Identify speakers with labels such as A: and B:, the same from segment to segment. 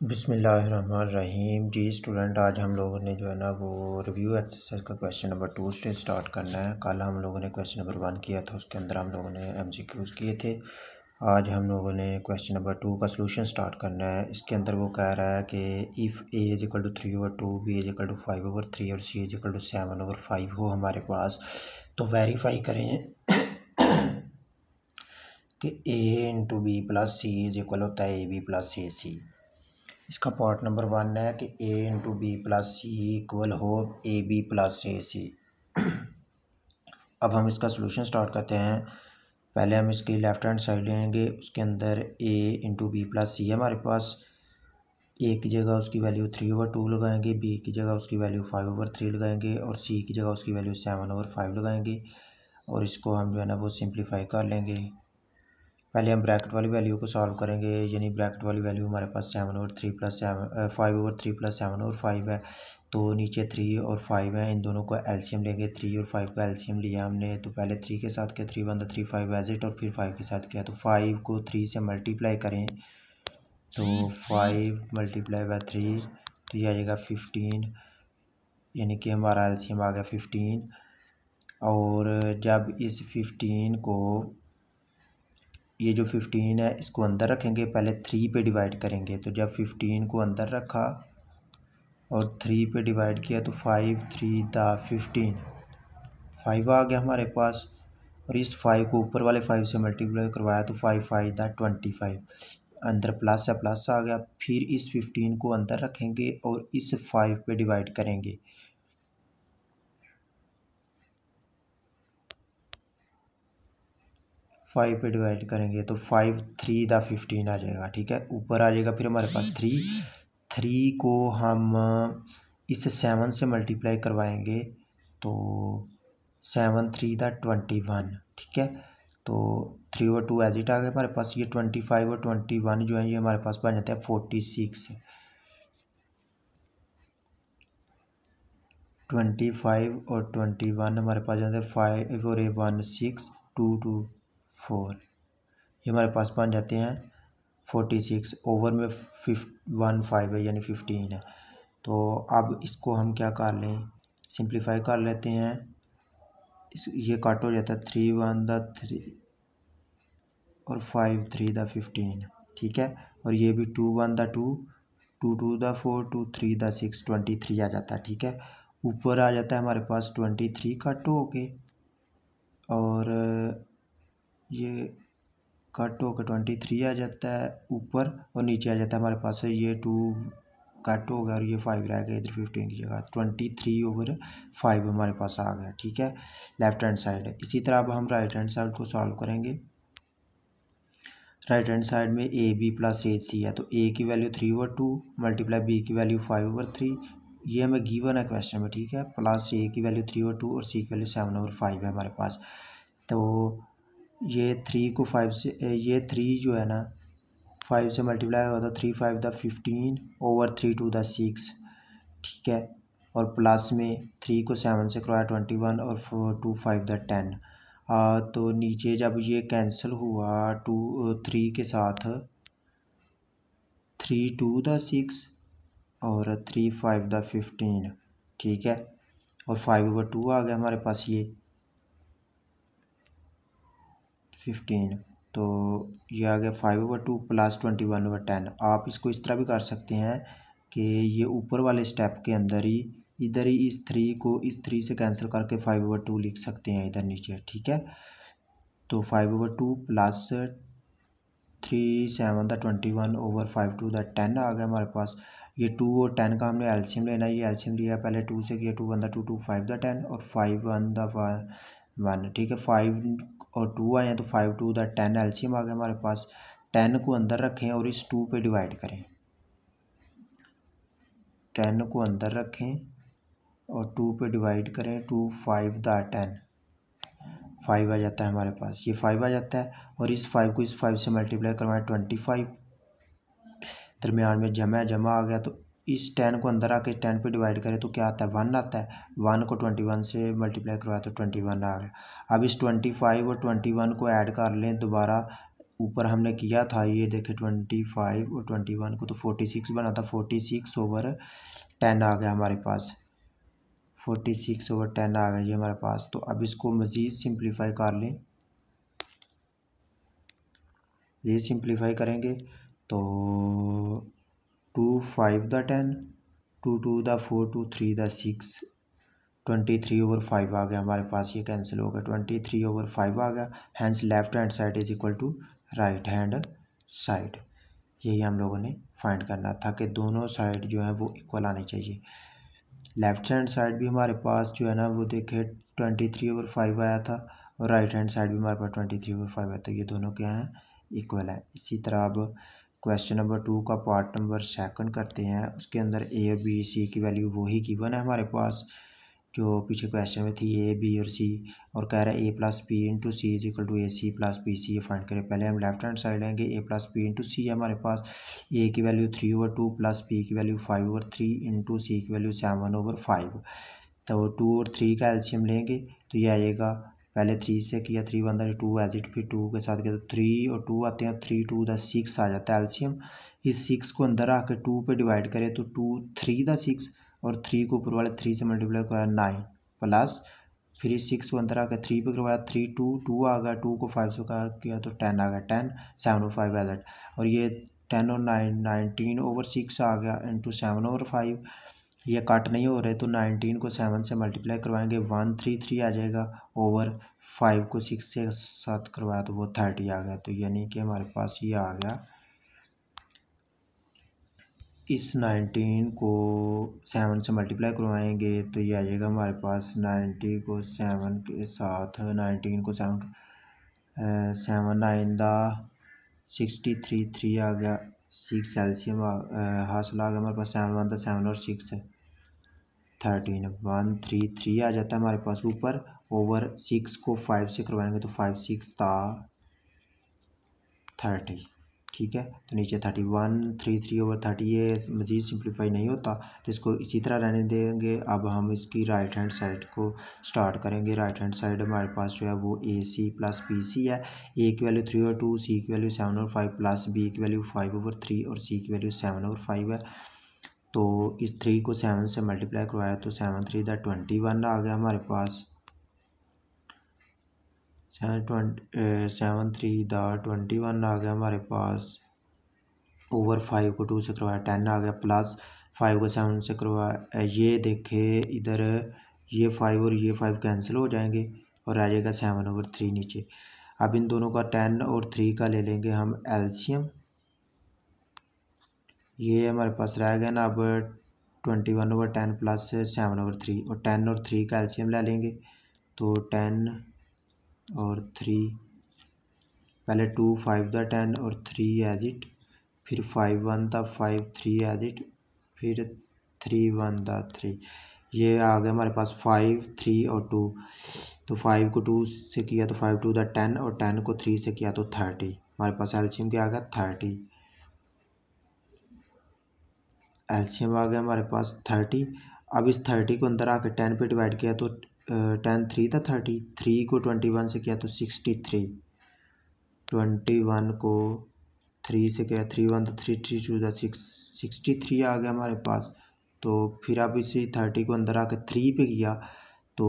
A: बिस्मिल्लाहिर्रहमानिर्रहीम। जी स्टूडेंट, आज हम लोगों ने जो है ना वो रिव्यू एक्सरसाइज का क्वेश्चन नंबर 2 से स्टार्ट करना है। कल हम लोगों ने क्वेश्चन नंबर 1 किया था, उसके अंदर हम लोगों ने एमसीक्यूज़ किए थे। आज हम लोगों ने क्वेश्चन नंबर 2 का सलूशन स्टार्ट करना है। इसके अंदर वो कह रहा है कि if a is equal to 3/2, b is equal to 5/3 और सी इज इक्वल टू 7/5 हो हमारे पास, तो वेरीफाई करें कि A into B plus C is equal होता है ए बी प्लस ए सी। इसका पार्ट नंबर 1 है कि A into B plus C equal हो ए बी प्लस ए सी। अब हम इसका सलूशन स्टार्ट करते हैं। पहले हम इसकी लेफ़्ट हैंड साइड लेंगे, उसके अंदर ए इंटू बी प्लस सी है हमारे पास। ए की जगह उसकी वैल्यू 3/2 लगाएंगे, बी की जगह उसकी वैल्यू 5/3 लगाएंगे और सी की जगह उसकी वैल्यू 7/5 लगाएंगे और इसको हम जो है ना वो सिंप्लीफाई कर लेंगे। पहले हम ब्रैकेट वाली वैल्यू को सॉल्व करेंगे, यानी ब्रैकेट वाली वैल्यू हमारे पास 7/3 प्लस 5/3 प्लस 7/5 है, तो नीचे 3 और 5 है, इन दोनों को एलसीएम लेंगे। 3 और 5 का एलसीएम लिया हमने, तो पहले 3 के साथ किया 3 1 3 5 एज इट, और फिर 5 के साथ किया, तो 5 को 3 से मल्टीप्लाई करें तो 5 मल्टीप्लाई बाय 3 तो ये आ जाएगा 15, यानी कि हमारा एलसीएम आ गया 15। और जब इस 15 को, ये जो 15 है इसको अंदर रखेंगे, पहले 3 पे डिवाइड करेंगे, तो जब 15 को अंदर रखा और 3 पे डिवाइड किया तो 5 3 दा 15, 5 आ गया हमारे पास। और इस 5 को ऊपर वाले 5 से मल्टीप्लाई करवाया तो 5 5 दा 25, अंदर प्लस है प्लस आ गया। फिर इस 15 को अंदर रखेंगे और इस 5 पे डिवाइड करेंगे, 5 पे डिवाइड करेंगे तो 5 3 दा 15 आ जाएगा। ठीक है, ऊपर आ जाएगा फिर हमारे पास 3 को हम इस 7 से मल्टीप्लाई करवाएंगे तो 7 3 दा 21। ठीक है, तो 3/2 एज इट आ गया हमारे पास। ये 25 और 21 जो है ये हमारे पास बन जाता है 46। 25 और 21 हमारे पास जाते हैं 5 और 1 6 2 2 4, ये हमारे पास बन जाते हैं 46। ओवर में 1 5 है यानी 15 है। तो अब इसको हम क्या कर लें, सिंप्लीफाई कर लेते हैं। ये कट हो जाता है 3 1 दा 3 और 5 3 दा 15। ठीक है, और ये भी 2 1 दा 2 2 2 दा 4 2 3 दा 6 23 आ जाता है। ठीक है, ऊपर आ जाता है हमारे पास 23 कट हो के, और ये कट होकर 23 आ जाता है ऊपर, और नीचे आ जाता है हमारे पास ये 2 कट हो गया और ये 5 रह गया इधर 15 की जगह, 23/5 हमारे पास आ गया। ठीक है, लेफ्ट हैंड साइड है। इसी तरह अब हम राइट हैंड साइड को सॉल्व करेंगे। राइट हैंड साइड में ए बी प्लस ए सी है, तो ए की वैल्यू 3/2 मल्टीप्लाई बी की वैल्यू 5/3, ये हमें गिवन है क्वेश्चन में। ठीक है, प्लस ए की वैल्यू 3/2 और सी की वैल्यू 7/5 है हमारे पास। तो ये 3 को 5 से, ये 3 जो है ना 5 से मल्टीप्लाई होगा तो 3 5 दा 15 ओवर 3 2 दा 6। ठीक है, और प्लस में 3 को 7 से करवाया 21 और 4 2 5 दा 10। तो नीचे जब ये कैंसिल हुआ 2 3 के साथ 3 2 दा 6 और 3 5 दा 15। ठीक है, और 5/2 आ गया हमारे पास ये 15, तो ये आ गया 5/2 प्लस 21/10। आप इसको इस तरह भी कर सकते हैं कि ये ऊपर वाले स्टेप के अंदर ही इधर ही इस 3 को इस 3 से कैंसिल करके 5/2 लिख सकते हैं इधर नीचे। ठीक है, तो 5/2 प्लस 3 7 दा 21 ओवर 5 2 दा 10 आ गया हमारे पास। ये 2 और 10 का हमने एलसीएम लेना है, ये एलसीएम लिया पहले 2 से किया, 2 1 दा 2 2 5 दा 10 और 5 1 दा 1। ठीक है, 5 और 2 आए हैं तो 5 2 दा 10 एलसीएम आ गया हमारे पास। 10 को अंदर रखें और इस 2 पे डिवाइड करें, 10 को अंदर रखें और 2 पे डिवाइड करें, 2 5 दा 10, 5 आ जाता है हमारे पास, ये 5 आ जाता है। और इस 5 को इस 5 से मल्टीप्लाई करवाएं 25, दरमियान में जमा आ गया, तो इस 10 को अंदर आके 10 पे डिवाइड करें तो क्या आता है 1 आता है। 1 को 21 से मल्टीप्लाई करवाया तो 21 आ गया। अब इस 25 और 21 को ऐड कर लें दोबारा, ऊपर हमने किया था ये देखे 25 और 21 को, तो 46 बना था, 46/10 आ गया हमारे पास, 46/10 आ गया ये हमारे पास। तो अब इसको मज़ीद सिंप्लीफाई कर लें, ये सिंप्लीफाई करेंगे तो 2 5/10, 2 2 4, 2 3 6, 23/5 आ गया हमारे पास, ये कैंसिल हो गया, 23/5 आ गया। Hence left hand side is equal to right hand side. यही हम लोगों ने फाइंड करना था कि दोनों साइड जो है वो इक्वल आनी चाहिए। लेफ्ट हैंड साइड भी हमारे पास जो है ना वो देखे 23/5 आया था, और राइट हैंड साइड भी हमारे पास 23/5 आया, तो ये दोनों क्या हैं, इक्वल है। इसी तरह अब क्वेश्चन नंबर 2 का पार्ट नंबर 2 करते हैं। उसके अंदर ए और बी सी की वैल्यू वही गिवन है हमारे पास जो पीछे क्वेश्चन में थी, ए बी और सी, और कह रहा है a + b into c is equal to a c + b c. ये फाइंड करें। पहले हम लेफ्ट हैंड साइड लेंगे, a + b इंटू सी है हमारे पास, a की वैल्यू 3/2 + b की वैल्यू 5/3 इंटू सी की वैल्यू 7/5। तो 2 और 3 का एलसीएम लेंगे तो ये आएगा, पहले 3 से किया, 3 1 2 एज इट, फिर 2 के साथ किया तो 3 और 2 आते हैं, 3 2 6 आ जाता है एलसीएम। इस 6 को अंदर आकर 2 पे डिवाइड करें तो 2 3 6, और 3 को ऊपर वाले 3 से मल्टीप्लाई कराया 9, प्लस फिर इस 6 को अंदर आकर 3 पे करवाया, 3 2 2 आ गया, 2 को 5 से किया तो 10 आ गया, 10 7/5 एज इट, और ये 10 और 9 19/6 आ गया इंटू 7/5। ये कट नहीं हो रहे तो 19 को 7 से मल्टीप्लाई करवाएंगे, 133 आ जाएगा, ओवर 5 को 6 से साथ करवाया तो वो 30 आ गया। तो यानी कि हमारे पास ये आ गया, इस 19 को 7 से मल्टीप्लाई करवाएंगे तो ये आ जाएगा हमारे पास 90 को 7 के साथ, 19 को 7 9 63 3 आ गया, 6 एलसीएम हासिल आ गया हमारे पास, 7 1 7 और 6 13 133 आ जाता है हमारे पास ऊपर, ओवर 6 को 5 से करवाएंगे तो 5 6 30, ठीक है। तो नीचे 3133/30, ये मज़ीद सिंप्लीफाई नहीं होता तो इसको इसी तरह रहने देंगे। अब हम इसकी राइट हैंड साइड को स्टार्ट करेंगे। राइट हैंड साइड हमारे पास जो है वो ए सी + बी सी है, ए की वैल्यू 3/2, सी की वैल्यू 7/5 प्लस बी की वैल्यू 5/3 और सी की वैल्यू 7/5 है। तो इस 3 को 7 से मल्टीप्लाई करवाया तो 7 3 21 आ गया हमारे पास, 7 3 21 आ गया हमारे पास, ओवर 5 को 2 से करवाया 10 आ गया, प्लस 5 को 7 से करवाया, ये देखे इधर ये 5 और ये 5 कैंसिल हो जाएंगे और आ जाएगा 7/3 नीचे। अब इन दोनों का 10 और 3 का ले लेंगे हम एलसीएम, ये हमारे पास रह गया ना अब 21/10 प्लस 7/3, और 10 और 3 का एलसीएम ले लेंगे तो 10 और 3, पहले 2 5/10 और 3 एज इट, फिर 5 1 5 3 एज इट, फिर 3 1 3, ये आ गया हमारे पास 5 3 और 2। तो 5 को 2 से किया तो 5 2 10, और 10 को 3 से किया तो 30, हमारे पास एलसीएम क्या आ गया 30, एलसीएम आ गया हमारे पास 30। अब इस 30 को अंदर आकर 10 पे डिवाइड किया तो 10 3 30, 3 को 21 से किया तो 63, 21 को 3 से किया 3 1 3 3 2 63 आ गया हमारे पास। तो फिर अब इसी 30 को अंदर आकर 3 पे किया तो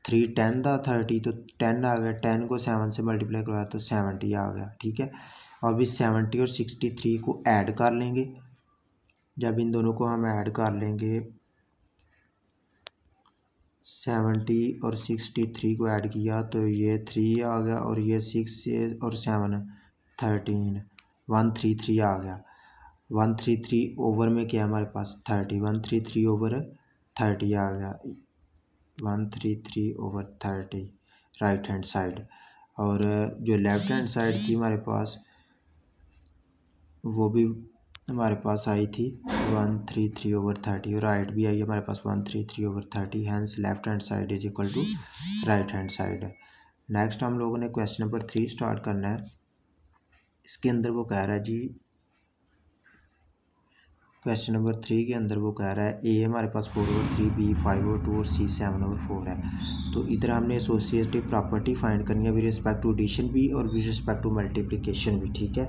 A: 3 10 30, तो 10 आ गया, 10 को 7 से मल्टीप्लाई करवाया तो 70 आ गया, ठीक है। अब इस 70 और 63 को ऐड कर लेंगे। जब इन दोनों को हम ऐड कर लेंगे, 70 और 63 को ऐड किया तो ये 3 आ गया, और ये 6 और 7 13, 133 आ गया, 133 ओवर में क्या हमारे पास 30, 133/30 आ गया, 133/30 राइट हैंड साइड। और जो लेफ्ट हैंड साइड थी हमारे पास वो भी हमारे पास आई थी 133/30, और राइट भी आई हमारे पास 133/30, hence left hand side is equal to right hand side. Next हम लोगों ने क्वेश्चन नंबर 3 स्टार्ट करना है। इसके अंदर वो कह रहा है जी क्वेश्चन नंबर 3 के अंदर वो कह रहा है ए हमारे पास 4/3, बी 5/2 और सी 7/4 है। तो इधर हमने एसोसिएटिव प्रॉपर्टी फाइंड करनी है विद रिस्पेक्ट टू एडिशन भी और विद रिस्पेक्ट टू मल्टीप्लिकेशन भी, ठीक है।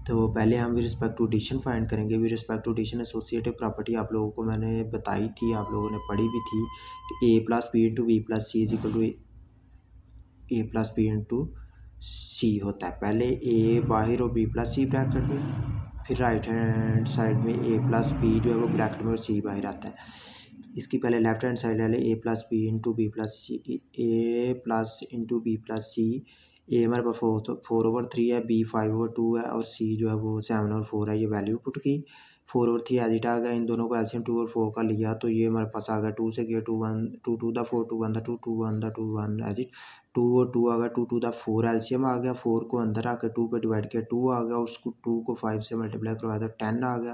A: तो पहले हम with respect to addition find करेंगे। With respect to addition associative property आप लोगों को मैंने बताई थी, आप लोगों ने पढ़ी भी थी कि A plus B into B plus C is equal to A plus B into C होता है। पहले ए बाहर और बी प्लस सी ब्रैकेट में, फिर राइट हैंड साइड में ए प्लस बी जो है वो ब्रैकेट में और सी बाहर आता है। इसकी पहले लेफ्ट हैंड साइड ले लें, A plus B into B plus C, A plus into B plus C. A हमारे पास 4/3 है, बी 5/2 है और सी जो है वो 7/4 है। ये वैल्यू पुट की 4/3 एज इट आ गया। इन दोनों को एलसीएम 2 और 4 का लिया तो ये हमारे पास आ गया 2 से गया 2 1 2 2 the 4 2 1 the 2 2 1 the 2 1 as it 2 और 2 आ गया 2 2 द 4 एलसीएम आ गया। 4 को अंदर आकर 2 पे डिवाइड किया 2 आ गया, उसको 2 को 5 से मल्टीप्लाई करवाया तो 10 आ गया।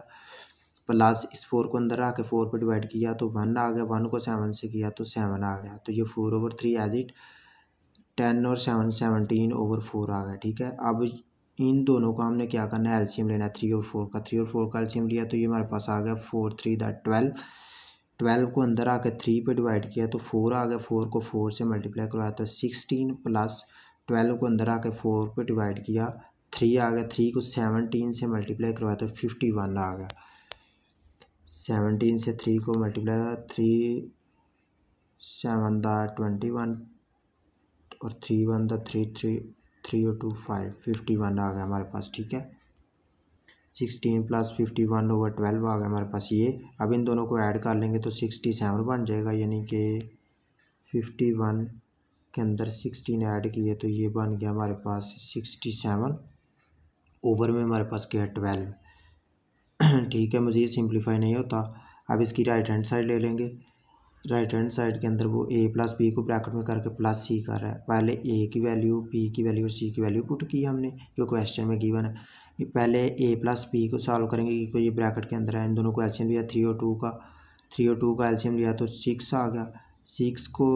A: प्लस इस 4 को अंदर आके 4 पे डिवाइड किया तो 1 आ गया, 1 को 7 से किया तो 7 आ गया। तो ये 4/3 एज इट 10 और 7 17/4 आ गया, ठीक है। अब इन दोनों का हमने क्या करना है, एलसीएम लेना है 3 और 4 का। 3 और 4 का एलसीएम लिया तो ये हमारे पास आ गया 4 3 द 12। 12 को अंदर आके 3 पे डिवाइड किया तो 4 आ गया, 4 को 4 से मल्टीप्लाई करवाया तो 16 प्लस 12 को अंदर आके 4 पे डिवाइड किया 3 आ गया, 3 को 17 से मल्टीप्लाई करवाया तो 51 आ गया। 17 से 3 को मल्टीप्लाई 3 7 द 21 और 3 1 द 3 3 3 और 2 5 51 आ गया हमारे पास, ठीक है। 16 प्लस 51/12 आ गया हमारे पास ये। अब इन दोनों को ऐड कर लेंगे तो 67 बन जाएगा, यानी कि 51 के अंदर 16 ऐड किए तो ये बन गया हमारे पास 67। ओवर में हमारे पास क्या है 12, ठीक है। मज़ीद सिंप्लीफाई नहीं होता। अब इसकी राइट हैंड साइड ले लेंगे। राइट हैंड साइड के अंदर वो ए प्लस बी को ब्रैकेट में करके प्लस सी कर रहा है। पहले ए की वैल्यू, बी की वैल्यू और सी की वैल्यू पुट की हमने जो क्वेश्चन में गिवन है। पहले ए प्लस बी को सॉल्व करेंगे क्योंकि ये ब्रैकेट के अंदर है। इन दोनों को एलसीएम लिया 3 और 2 का एलसीएम लिया तो 6 आ गया। 6 को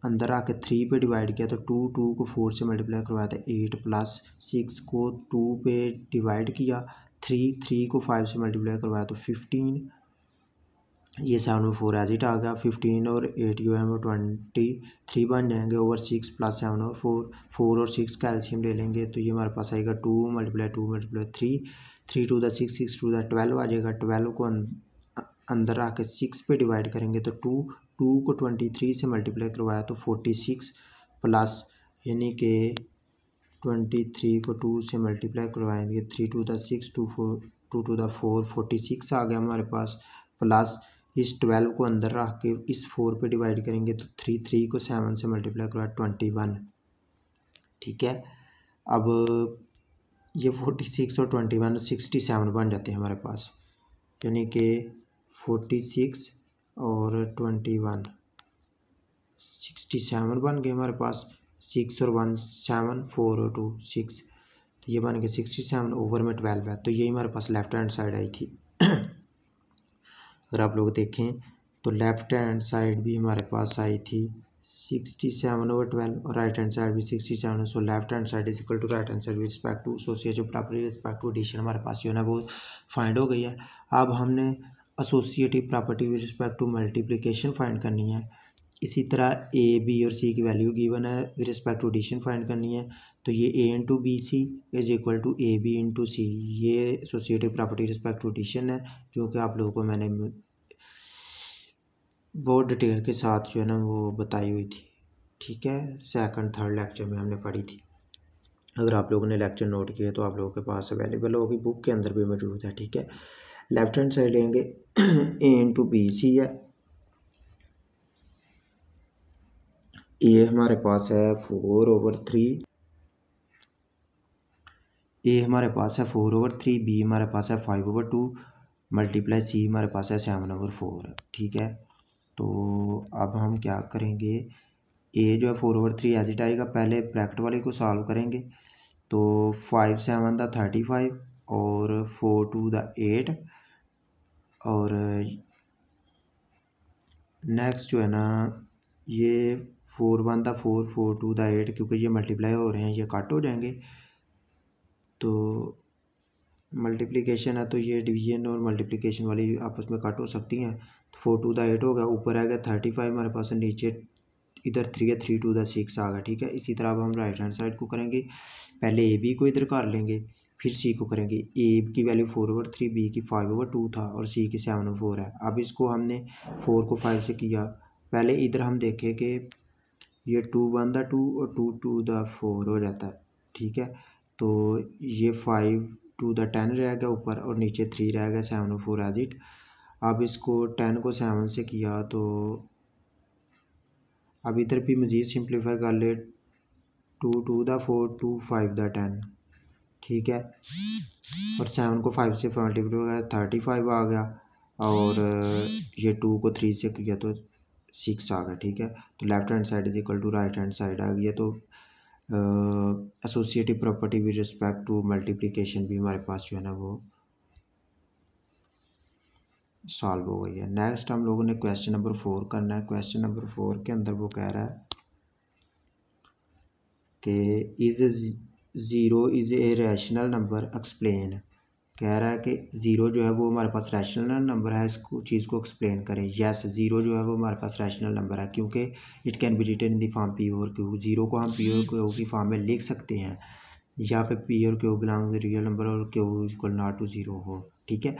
A: अंदर आके 3 पे डिवाइड किया तो 2 को 4 से मल्टीप्लाई करवाया था 8 प्लस 6 को 2 पे डिवाइड किया 3 को 5 से मल्टीप्लाई करवाया तो 15। ये 7/4 एज इट आ गया। 15 और 8 जो है वो 23 बन जाएंगे ओवर 6 प्लस 7 और 4 और 6 का एलसीएम ले लेंगे तो ये हमारे पास आएगा 2 × 3 3 2 द 6 6 2 द 12 आ जाएगा। 12 को अंदर आके 6 पे डिवाइड करेंगे तो 2 को 23 से मल्टीप्लाई करवाया तो 46 प्लस यानी कि 23 को 2 से मल्टीप्लाई करवाएंगे 3 2 द 6 2 2 द 4 46 आ गया हमारे पास। प्लस इस 12 को अंदर रख के इस 4 पे डिवाइड करेंगे तो 3 को 7 से मल्टीप्लाई करवाया 21, ठीक है। अब ये 46 और 21 67 बन जाते हैं हमारे पास, यानी कि 46 और 21 67 बन गए हमारे पास। 6 और 1 7 4 और 2 6 तो ये बन गए 67 ओवर में 12 है। तो यही हमारे पास लेफ्ट हैंड साइड आई थी। अगर आप लोग देखें तो लेफ्ट हैंड साइड भी हमारे पास आई थी 67/12 और राइट हैंड साइड भी 67। So left hand side is equal to right hand side with respect to associative property respect to addition हमारे पास जो है ना वो फाइंड हो गई है। अब हमने associative property with respect to multiplication find करनी है। इसी तरह ए बी और सी की वैल्यू गिवन है, with respect to addition find करनी है। तो ये A into B C is equal to A B into C, ये associative property respect to addition है जो कि आप लोगों को मैंने बहुत डिटेल के साथ जो है ना वो बताई हुई थी, ठीक है। सेकंड थर्ड लेक्चर में हमने पढ़ी थी। अगर आप लोगों ने लेक्चर नोट किए तो आप लोगों के पास अवेलेबल होगी, बुक के अंदर भी मौजूद है, ठीक है। लेफ्ट हैंड साइड लेंगे ए इंटू बी सी है। ए हमारे पास है 4/3, ए हमारे पास है 4/3, बी हमारे पास है 5/2 मल्टीप्लाई सी हमारे पास है 7/4, ठीक है। तो अब हम क्या करेंगे, ए जो है 4/3 एज इट आएगा। पहले ब्रैकेट वाले को सॉल्व करेंगे तो 5 7 द 35 और 4 2 द 8 और नेक्स्ट जो है ना ये 4 1 द 4 4 2 द 8 क्योंकि ये मल्टीप्लाई हो रहे हैं ये कट हो जाएंगे। तो मल्टीप्लिकेशन है तो ये डिवीजन और मल्टीप्लिकेशन वाली आपस में कट हो सकती हैं। तो 4 टू द 8 हो गया, ऊपर आ गया 35 हमारे पास, नीचे इधर 3 है, 3 टू द 6 आ गया। ठीक है, इसी तरह अब हम राइट हैंड साइड को करेंगे। पहले ए बी को इधर कर लेंगे, फिर सी को करेंगे। ए की वैल्यू 4/3, बी की 5/2 था और सी की 7/4 है। अब इसको हमने 4 को 5 से किया। पहले इधर हम देखें कि ये 2 1 द 2 और 2 2 द 4 हो जाता है। ठीक है, तो ये 5 2 द 10 रह गया ऊपर और नीचे 3 रह गया, 7/4 एज इट। अब इसको 10 को 7 से किया तो अब इधर भी मज़ीद सिंप्लीफाई कर ले, 2 2 द 4 2 5 द 10। ठीक है, और 7 को 5 से मल्टीप्लाई हो गया, 35 आ गया, और ये 2 को 3 से किया तो 6 आ गया। ठीक है, तो left hand side is equal to right hand side आ गया। तो associative property with respect to multiplication भी हमारे पास जो है ना वो सॉल्व हो गई है। नेक्स्ट हम लोगों ने क्वेश्चन नंबर 4 करना है। क्वेश्चन नंबर 4 के अंदर वो कह रहा है कि is zero is a rational number, explain. कह रहा है कि ज़ीरो जो है वो हमारे पास रैशनल नंबर है, इसको चीज़ को एक्सप्लेन करें। यस, ज़ीरो जो है वो हमारे पास रैशनल नंबर है क्योंकि it can be written in the form p और क्यू। ज़ीरो को हम पी और क्यू की फॉर्म में लिख सकते हैं। यहाँ पे पी और क्यू बिलोंग रियल नंबर और q equal not to zero हो। ठीक है,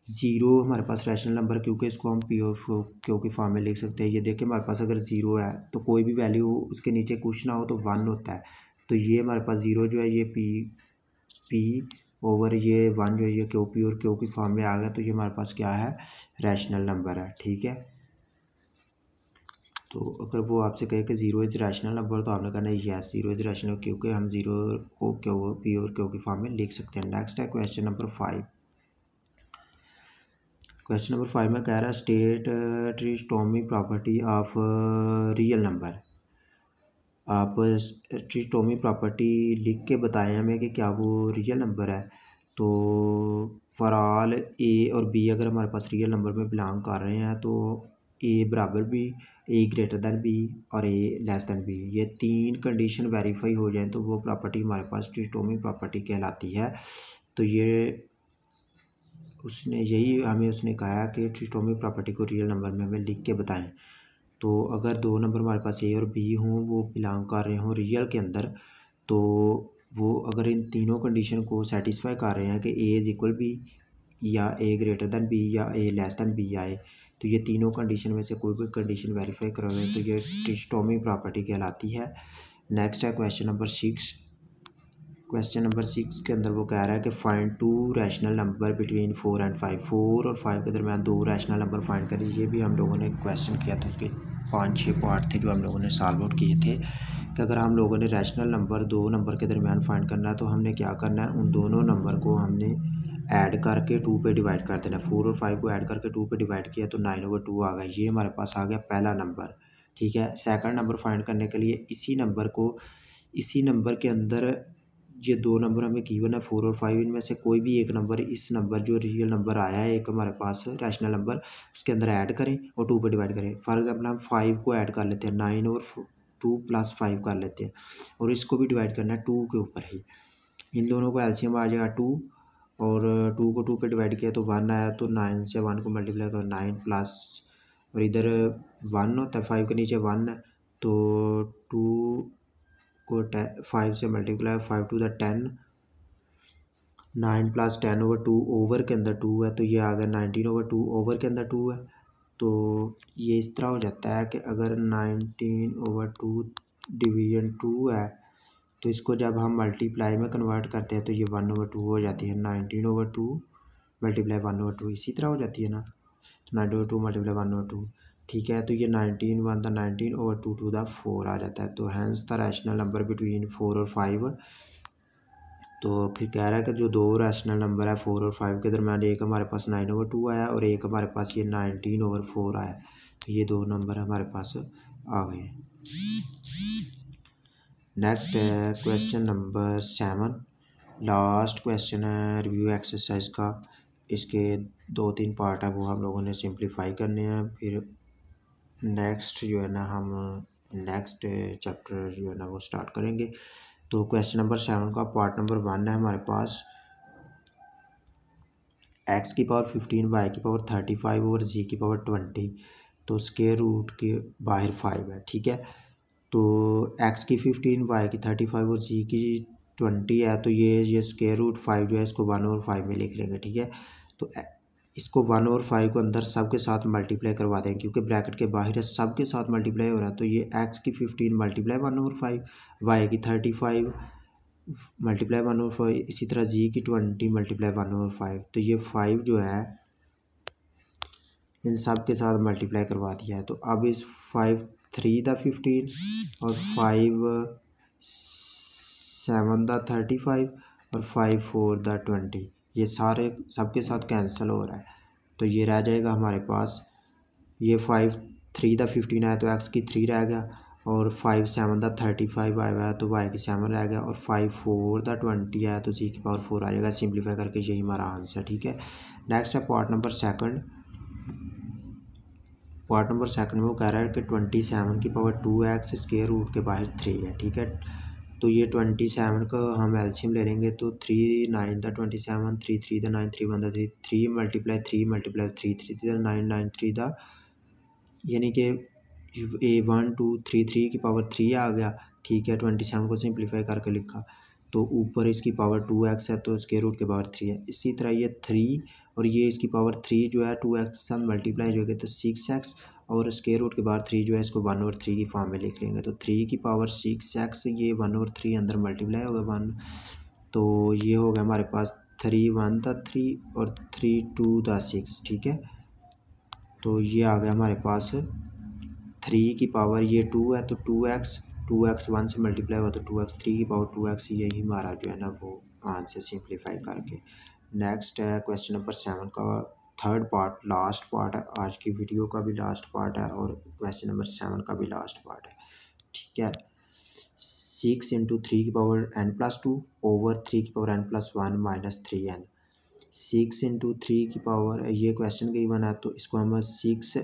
A: ज़ीरो हमारे पास रैशनल नंबर क्योंकि इसको हम पी और क्यू की फॉर्म में लिख सकते हैं। ये देखिए हमारे पास अगर ज़ीरो है तो कोई भी वैल्यू उसके नीचे कुछ ना हो तो 1 होता है। तो ये हमारे पास ज़ीरो जो है ये पी ओवर ये 1 जो है ये क्यू पी और क्यू की फॉर्म में आ गया। तो ये हमारे पास क्या है, रैशनल नंबर है। ठीक है, तो अगर वो आपसे कहे कि ज़ीरो इज़ रैशनल नंबर तो आपने कहना है यस ज़ीरो इज़ रैशनल क्योंकि हम ज़ीरो को क्यू पी और क्यू की फॉर्म में लिख सकते हैं। नेक्स्ट है क्वेश्चन नंबर 5। क्वेश्चन नंबर 5 में कह रहा है state trichotomy property of real number. आप ट्रिस्टोमी प्रॉपर्टी लिख के बताएं हमें कि क्या वो रियल नंबर है। तो फॉर ऑल ए और बी अगर हमारे पास रियल नंबर में बिलोंग कर रहे हैं तो ए बराबर बी, ए ग्रेटर दैन बी और ए लेस दैन बी, ये 3 कंडीशन वेरीफाई हो जाए तो वो प्रॉपर्टी हमारे पास ट्रिस्टोमी प्रॉपर्टी कहलाती है। तो ये उसने यही हमें उसने कहा कि ट्रिस्टोमी प्रॉपर्टी को रियल नंबर में हमें लिख के बताएं। तो अगर 2 नंबर हमारे पास ए और बी हों, वो बिलोंग कर रहे हों रियल के अंदर, तो वो अगर इन तीनों कंडीशन को सेटिस्फाई कर रहे हैं कि ए इज़ इक्वल बी या ए ग्रेटर दैन बी या ए लेस दैन बी आए, तो ये तीनों कंडीशन में से कोई भी कंडीशन वेरीफाई करोगे तो ये ट्रिस्टोमी प्रॉपर्टी कहलाती है। नेक्स्ट है क्वेश्चन नंबर 6। क्वेश्चन नंबर 6 के अंदर वो कह रहा है कि find 2 rational number between 4 and 5। 4 और 5 के दरमियान 2 रैशनल नंबर फाइंड करें। ये भी हम लोगों ने क्वेश्चन किया था, उसके 5-6 पार्ट थे जो हम लोगों ने सॉल्व आउट किए थे कि अगर हम लोगों ने रैशनल नंबर 2 नंबर के दरमियान फाइंड करना है तो हमने क्या करना है, उन दोनों नंबर को हमने ऐड करके 2 पे डिवाइड कर देना। 4 और 5 को ऐड करके 2 पे डिवाइड किया तो 9/2 आ गया। ये हमारे पास आ गया पहला नंबर। ठीक है, सेकंड नंबर फाइंड करने के लिए इसी नंबर के अंदर ये 2 नंबर हमें गिवन है 4 और 5, इनमें से कोई भी एक नंबर इस नंबर जो रियल नंबर आया है एक हमारे पास रैशनल नंबर, उसके अंदर ऐड करें और 2 पे डिवाइड करें। फॉर एग्जांपल हम 5 को ऐड कर लेते हैं, 9 और 2 + 5 कर लेते हैं और इसको भी डिवाइड करना है 2 के ऊपर ही। इन दोनों को एलसीएम आ जाएगा 2 और 2 को 2 पे डिवाइड किया तो 1 आया, तो 9 से 1 को मल्टीप्लाई करो 9 प्लस और इधर 1 होता है, 5 के नीचे 1 है तो 2 को 5 से मल्टीप्लाई 5 टू द 10, 9 + 10/2 ओवर के अंदर 2 है तो ये आ गया 19/2 ओवर के अंदर 2 है। तो ये इस तरह हो जाता है कि अगर 19/2 डिवीजन 2 है तो इसको जब हम मल्टीप्लाई में कन्वर्ट करते हैं तो ये 1/2 हो जाती है। 19/2 मल्टीप्लाई 1/2 इसी तरह हो जाती है ना, तो 19/2 मल्टीप्लाई 1/2। ठीक है, तो ये 19 1 द 19/2 टू द 4 आ जाता है। तो hence the rational number between 4 और 5। तो फिर कह रहा है कि जो 2 रैशनल नंबर है 4 और 5 के दरमियान, एक हमारे पास 9/2 आया और एक हमारे पास ये 19/4 आया। तो ये 2 नंबर हमारे पास आ गए हैं। नेक्स्ट है क्वेश्चन नंबर 7। लास्ट क्वेश्चन है रिव्यू एक्सरसाइज का। इसके 2-3 पार्ट है वो हम लोगों ने सिंप्लीफाई करने हैं। फिर नेक्स्ट जो है ना हम नेक्स्ट चैप्टर जो है ना वो स्टार्ट करेंगे। तो क्वेश्चन नंबर 7 का पार्ट नंबर 1 है हमारे पास एक्स की पावर 15, वाई की पावर 35 और जी की पावर 20, तो स्क्वायर रूट के बाहर 5 है। ठीक है, तो एक्स की 15, वाई की 35 और जी की 20 है, तो ये स्क्वायर रूट 5 जो है इसको 1/5 में लिख लेंगे। ठीक है, तो इसको 1/5 को अंदर सब के साथ मल्टीप्लाई करवा देंगे, क्योंकि ब्रैकेट के बाहर है, सब के साथ मल्टीप्लाई हो रहा है। तो ये एक्स की 15 मल्टीप्लाई 1/5, वाई की 35 मल्टीप्लाई 1/5, इसी तरह जी की 20 मल्टीप्लाई 1/5। तो ये 5 जो है इन सब के साथ मल्टीप्लाई करवा दिया है। तो अब इस 5 3 दा 15 और 5 7 दा 35 और 5 4 दा 20, ये सारे सब के साथ कैंसिल हो रहा है। तो ये रह जाएगा हमारे पास, ये 5 3 दा 15 है तो एक्स की 3 रह गया, और 5 7 दा 35 आया है तो वाई की 7 रह गया, और 5 4 दा 20 है तो जी की पावर 4 आ जाएगा। सिंप्लीफाई करके यही हमारा आंसर। ठीक है, नेक्स्ट है part number second. Part number second में वो कह रहा है कि 27 की पावर 2x स्क्वायर रूट के बाहर 3 है। ठीक है, तो ये 27 का हम एलसीएम ले लेंगे, तो 3 9 दा 27, 3 3 दा 9, 3 1 दा 3, 3 मल्टीप्लाई 3 मल्टीप्लाई 3, 3 3 दा 9, 9 3 दा, यानी कि ए 1 2 3 3 की पावर 3 आ गया। ठीक है, 27 को सिंप्लीफाई करके लिखा, तो ऊपर इसकी पावर 2x है तो स्क्वायर रूट के पावर 3 है। इसी तरह ये 3 और ये इसकी पावर 3 जो है 2x के साथ मल्टीप्लाई हो गया तो 6x, और स्क्वायर रूट के बाहर 3 जो है इसको 1/3 की फॉर्म में लिख लेंगे। तो 3 की पावर 6x, ये 1/3 अंदर मल्टीप्लाई होगा 1, तो ये हो गया हमारे पास 3 1 दा 3 और 3 2 दा 6। ठीक है, तो ये आ गया हमारे पास 3 की पावर, ये 2 है तो 2x 1 से मल्टीप्लाई हुआ तो 2x, 3 की पावर 2x, यही हमारा जो है ना वो आंसर सिंप्लीफाई करके। नेक्स्ट है क्वेश्चन नंबर 7 का थर्ड पार्ट, लास्ट पार्ट है, आज की वीडियो का भी लास्ट पार्ट है और क्वेश्चन नंबर 7 का भी लास्ट पार्ट है। ठीक है, 6 इंटू 3 की पावर n+2 ओवर 3 की power n+1 minus 3n। 6 into 3 की पावर, ये क्वेश्चन गिवन है तो इसको हम 6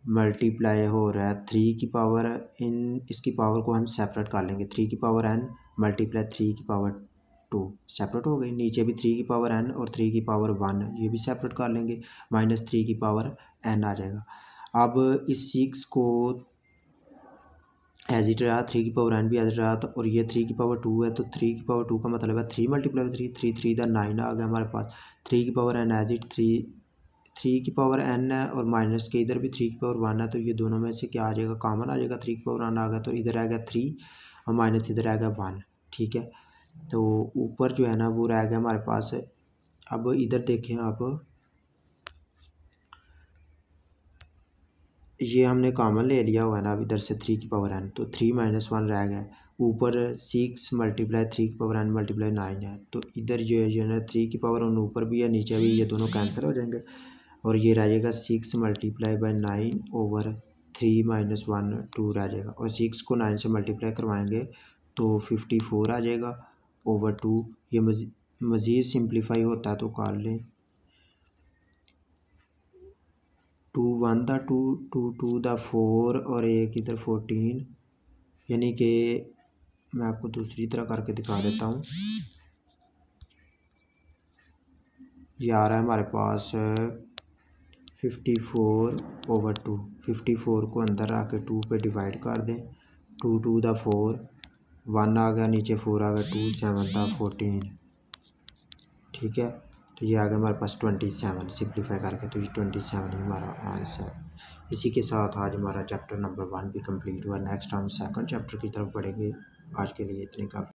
A: मल्टीप्लाई हो रहा है 3 की पावर, इन इसकी पावर को हम सेपरेट कर लेंगे। 3 की पावर n मल्टीप्लाई 3 की पावर 2 सेपरेट हो गई, नीचे भी 3 की पावर n और 3 की पावर 1 ये भी सेपरेट कर लेंगे, माइनस 3 की पावर n आ जाएगा। अब इस 6 को एज इट रहा, 3 की पावर n भी एज इट रहा, तो और ये 3 की पावर 2 है तो 3 की पावर 2 का मतलब है 3 मल्टीप्लाई 3, 3 3 दा 9 आ गया हमारे पास। 3 की पावर n एज इट 3 की पावर n है और माइनस के इधर भी 3 की पावर 1 है, तो ये दोनों में से क्या आ जाएगा, कॉमन आ जाएगा। 3 की पावर 1 आ गया तो इधर आ गया 3 और माइनस इधर आ गया 1। ठीक है, तो ऊपर जो है ना वो रह गया हमारे पास। अब इधर देखें आप, ये हमने कॉमन ले लिया हुआ है ना अब इधर से 3 की पावर n, तो 3 माइनस 1 रह गया। ऊपर 6 मल्टीप्लाई 3 की पावर n मल्टीप्लाई 9 है, तो इधर जो है ना 3 की पावर और ऊपर भी है नीचे भी, ये दोनों कैंसिल हो जाएंगे और ये रह जाएगा 6 मल्टीप्लाई बाई 9 ओवर 3 माइनस 1 2 रह जाएगा, और 6 को 9 से मल्टीप्लाई करवाएंगे तो 54 आ जाएगा ओवर 2। ये मज़ीद सिंप्लीफाई होता है तो कर लें, 2 1 दा 2 2 2 दा 4 और एक इधर 14, यानी कि मैं आपको दूसरी तरह करके दिखा देता हूँ। ये आ रहा है हमारे पास 54 ओवर 2, 54 को अंदर आके 2 पे डिवाइड कर दें, 2 2 दा 4, 1 आ गया नीचे 4 आ गया, 2 7 दा 14। ठीक है, तो ये आ गया हमारे पास 27 सिंप्लीफाई करके, तो ये 27 ही हमारा आंसर। इसी के साथ आज हमारा चैप्टर नंबर 1 भी कंप्लीट हुआ। नेक्स्ट हम सेकंड चैप्टर की तरफ बढ़ेंगे। आज के लिए इतने काफ़ी।